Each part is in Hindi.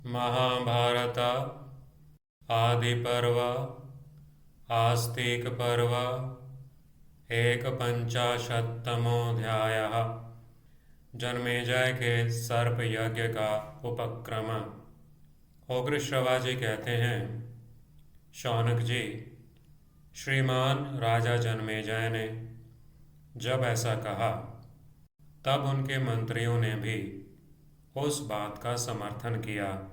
महाभारत आदि पर्व आस्तिक पर्व एकपंचाशत्तमोऽध्यायः। जन्मेजय के सर्प यज्ञ का उपक्रम। उग्रश्रवा जी कहते हैं, शौनक जी, श्रीमान राजा जन्मेजय ने जब ऐसा कहा तब उनके मंत्रियों ने भी उस बात का समर्थन किया।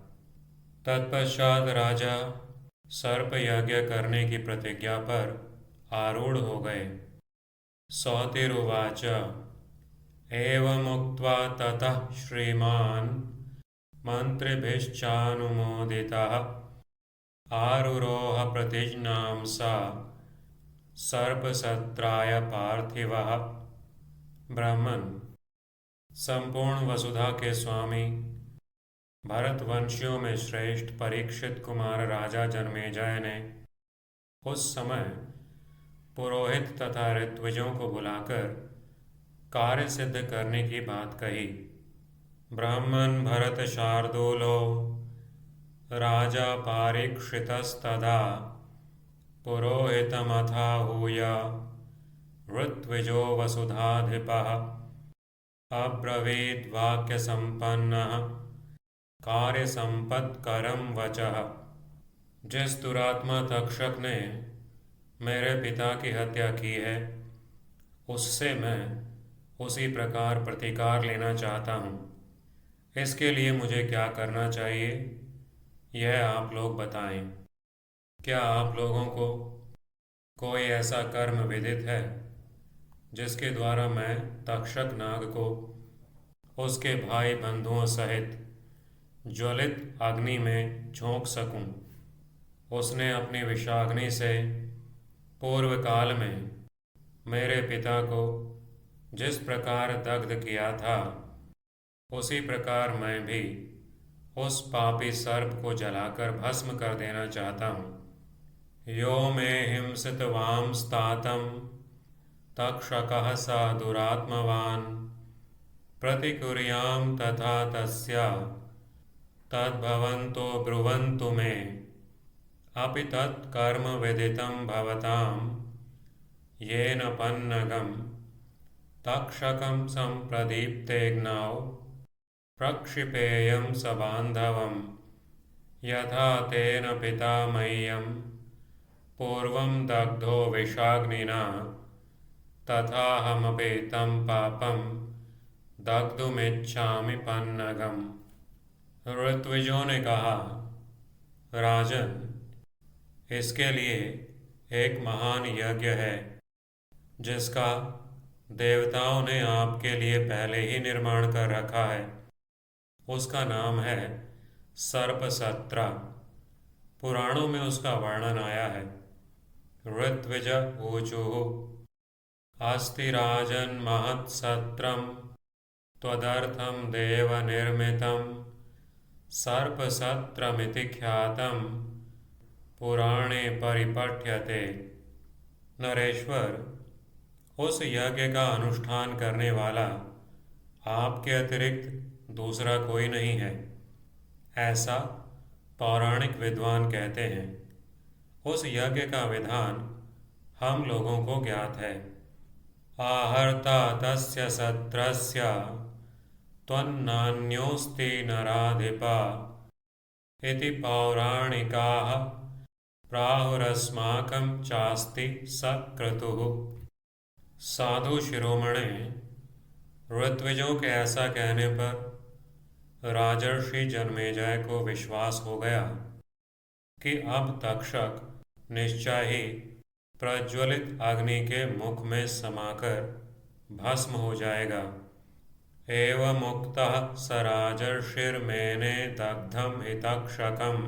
तत्पश्चात राजा सर्प यज्ञ करने की प्रतिज्ञा पर आरूढ़ हो गए। सौतिरुवाच एवमुक्त्वा ततः श्रीमान् मन्त्रिभिश्चानुमोदितः आरुरोह प्रतिज्ञां सा सर्पसत्राय पार्थिवः। ब्राह्मण, संपूर्ण वसुधा के स्वामी भरतवंशियों में श्रेष्ठ परीक्षित कुमार राजा जन्मेजय ने उस समय पुरोहित तथा ऋत्विजों को बुलाकर कार्य सिद्ध करने की बात कही। ब्राह्मण भरत शार्दूलो राजा पारीक्षितस्तदा पुरोहितमथाहूय ऋत्विजो वसुधाधिपः अब्रवीद् वाक्यसम्पन्नः कार्यसम्पत्करं वचः। जिस दुरात्मा तक्षक ने मेरे पिता की हत्या की है, उससे मैं उसी प्रकार प्रतिकार लेना चाहता हूँ। इसके लिए मुझे क्या करना चाहिए, यह आप लोग बताएं। क्या आप लोगों को कोई ऐसा कर्म विदित है जिसके द्वारा मैं तक्षक नाग को उसके भाई बंधुओं सहित ज्वलित अग्नि में झोंक सकूं? उसने अपनी विषाग्नि से पूर्व काल में मेरे पिता को जिस प्रकार दग्ध किया था, उसी प्रकार मैं भी उस पापी सर्प को जलाकर भस्म कर देना चाहता हूँ। यो मे हिंसित वांस्तातं तक्षकः स दुरात्मवान् प्रतिकुर्यां तथा तस्य तद्भवन्तो ब्रुवन्तु मे अपि तत्कर्म विदितं भवतां येन पन्नगं तक्षकं सम्प्रदीप्तेऽग्नौ प्रक्षिपेयं स बान्धवं यथा तेन पिता मह्यं पूर्वं दग्धो विषाग्निना तथाहमपि तं पापं दग्धुमिच्छामि पन्नगम्। ऋत्विजों ने कहा, राजन, इसके लिए एक महान यज्ञ है जिसका देवताओं ने आपके लिए पहले ही निर्माण कर रखा है। उसका नाम है सर्पसत्रा। पुराणों में उसका वर्णन आया है। ऋत्विज ऊचुः अस्ति राजन् महत्सत्रं त्वदर्थं देव निर्मितं सर्पसत्रमिति ख्यातं पुराणे परिपठ्यते। नरेश्वर, उस यज्ञ का अनुष्ठान करने वाला आपके अतिरिक्त दूसरा कोई नहीं है, ऐसा पौराणिक विद्वान कहते हैं। उस यज्ञ का विधान हम लोगों को ज्ञात है। आहर्ता तस्य सत्रस्य त्वन्नान्योऽस्ति नराधिपा इति पौराणिकाः प्राहुरस्माकं चास्ति सक्रतुः। साधु शिरोमणे, ऋत्विजों के ऐसा कहने पर राजर्षि जन्मेजय को विश्वास हो गया कि अब तक्षक निश्चय ही प्रज्वलित अग्नि के मुख में समाकर भस्म हो जाएगा। एवमुक्तः स राजर्षिर्मेने दग्धं हि तक्षकं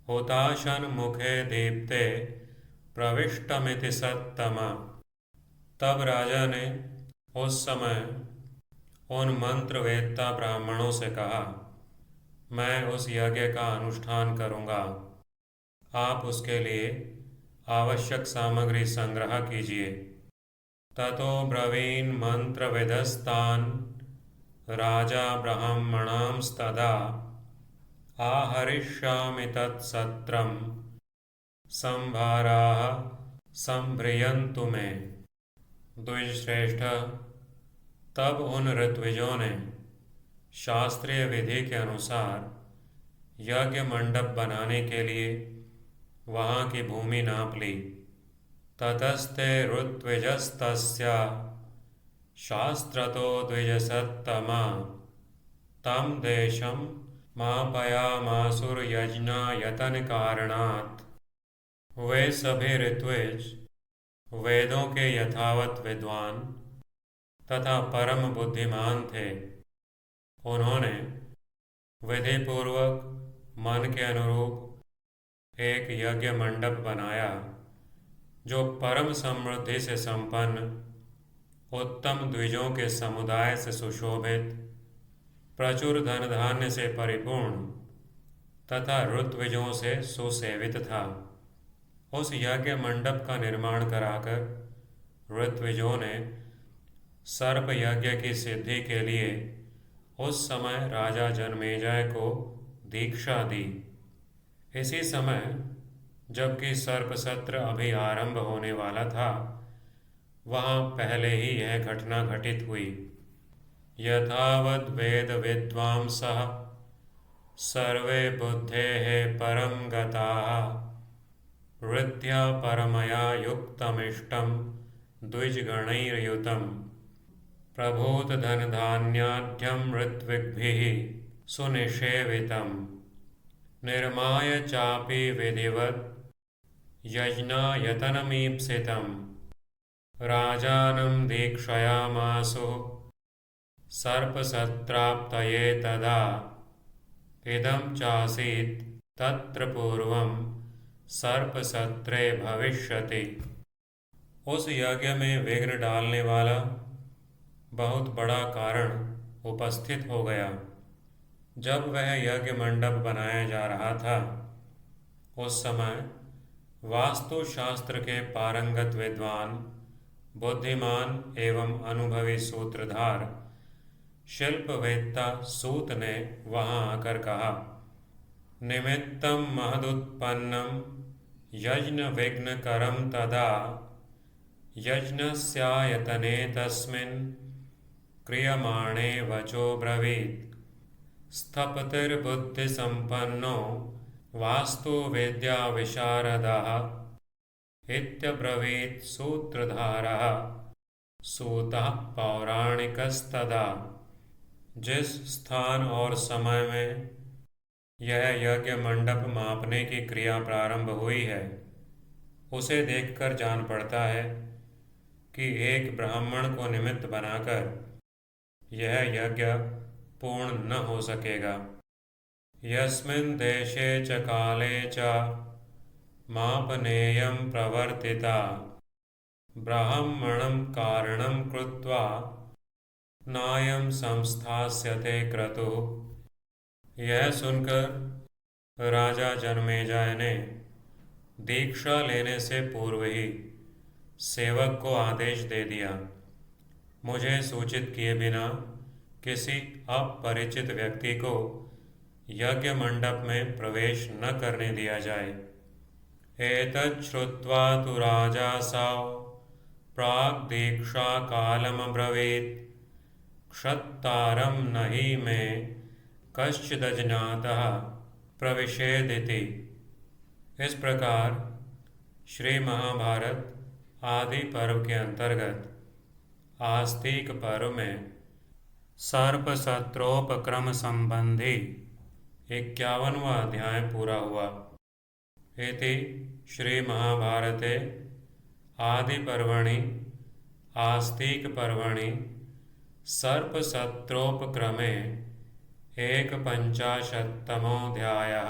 हुताशन्मुखे दीप्ते प्रविष्टमिति सत्तमा। तब राजा ने उस समय उन मंत्रवेत्ता ब्राह्मणों से कहा, मैं उस यज्ञ का अनुष्ठान करूँगा, आप उसके लिए आवश्यक सामग्री संग्रह कीजिए। ततो ब्रवीन् मंत्रविदस्तान् राजा ब्राह्मणांस्तदा आहरिष्यामि तत्सत्रं संभाराः संभ्रियन्तु मे। द्विजश्रेष्ठ, तब उन ऋत्विजों ने शास्त्रीय विधि के अनुसार यज्ञ मंडप बनाने के लिए वहाँ की भूमि नाप ली। ततस्ते ऋत्विजस्तस्या शास्त्रतो द्विजसत्तमा तम देशं मापयामासुर्यज्ञायतन कारणात्। वे सभी ऋत्विज वेदों के यथावत विद्वान तथा परम बुद्धिमान थे। उन्होंने विधिपूर्वक मन के अनुरूप एक यज्ञ मंडप बनाया जो परम समृद्धि से संपन्न, उत्तम द्विजों के समुदाय से सुशोभित, प्रचुर धन धान्य से परिपूर्ण तथा ऋत्विजों से सुसेवित था। उस यज्ञ मंडप का निर्माण कराकर ऋत्विजों ने सर्प यज्ञ की सिद्धि के लिए उस समय राजा जनमेजय को दीक्षा दी। इसी समय जबकि सर्प सत्र अभी आरंभ होने वाला था, वहाँ पहले ही यह घटना घटित हुई। यथावद् वेद विद्वांसः सर्वे बुद्धेः परं गताः हृद्या परमया युक्तमिष्टं द्विजगणैर्युतं प्रभूत धन धान्याढ्यं ऋत्विग्भिः सुनिषेवितं निर्माय चापि विधिवत् यज्ञायतनमीप्सितं राजानं दीक्षयामासुः सर्पसत्राप्तये तदा इदं चासीत् तत्र पूर्वं सर्पसत्रे भविष्यति। उस यज्ञ में विघ्न डालने वाला बहुत बड़ा कारण उपस्थित हो गया। जब वह यज्ञ मंडप बनाया जा रहा था, उस समय वास्तुशास्त्र के पारंगत विद्वान, बुद्धिमान एवं अनुभवी सूत्रधार शिल्पवेत्ता सूत ने वहां आकर कहा, निमित्तं महदुत्पन्नं यज्ञ विघ्नकरं तदा यज्ञस्यायतने तस्मिन् क्रियमाणे वचो ब्रवीत् स्थपतिर्बुद्धिसम्पन्नो वास्तुविद्या विशारदः इत्यब्रवीत् सूत्रधारः सूतः पौराणिकस्तदा। जिस स्थान और समय में यह यज्ञ मंडप मापने की क्रिया प्रारंभ हुई है, उसे देखकर जान पड़ता है कि एक ब्राह्मण को निमित्त बनाकर यह यज्ञ पूर्ण न हो सकेगा। यस्मिन् देशे च काले च मापनेयं प्रवर्तिता ब्राह्मणं कारणं कृत्वा नायं संस्थास्यते क्रतुः। यह सुनकर राजा जनमेजय ने दीक्षा लेने से पूर्व ही सेवक को आदेश दे दिया, मुझे सूचित किए बिना किसी अपरिचित व्यक्ति को यज्ञ मंडप में प्रवेश न करने दिया जाए। एतत् श्रुत्वा तु राजासौ प्राक् दीक्षा कालमब्रवीत् क्षत्तारं न हि मे कश्चिदज्ञातः प्रविशेदिति। इस प्रकार श्री महाभारत आदि पर्व के अंतर्गत आस्तिक पर्व में सर्प सत्रोपक्रम संबंधी 51वां अध्याय पूरा हुआ। इति श्री महाभारते आदि पर्वणि आस्तिक पर्वणि सर्पसत्रोपक्रमे 51तमोऽध्यायः।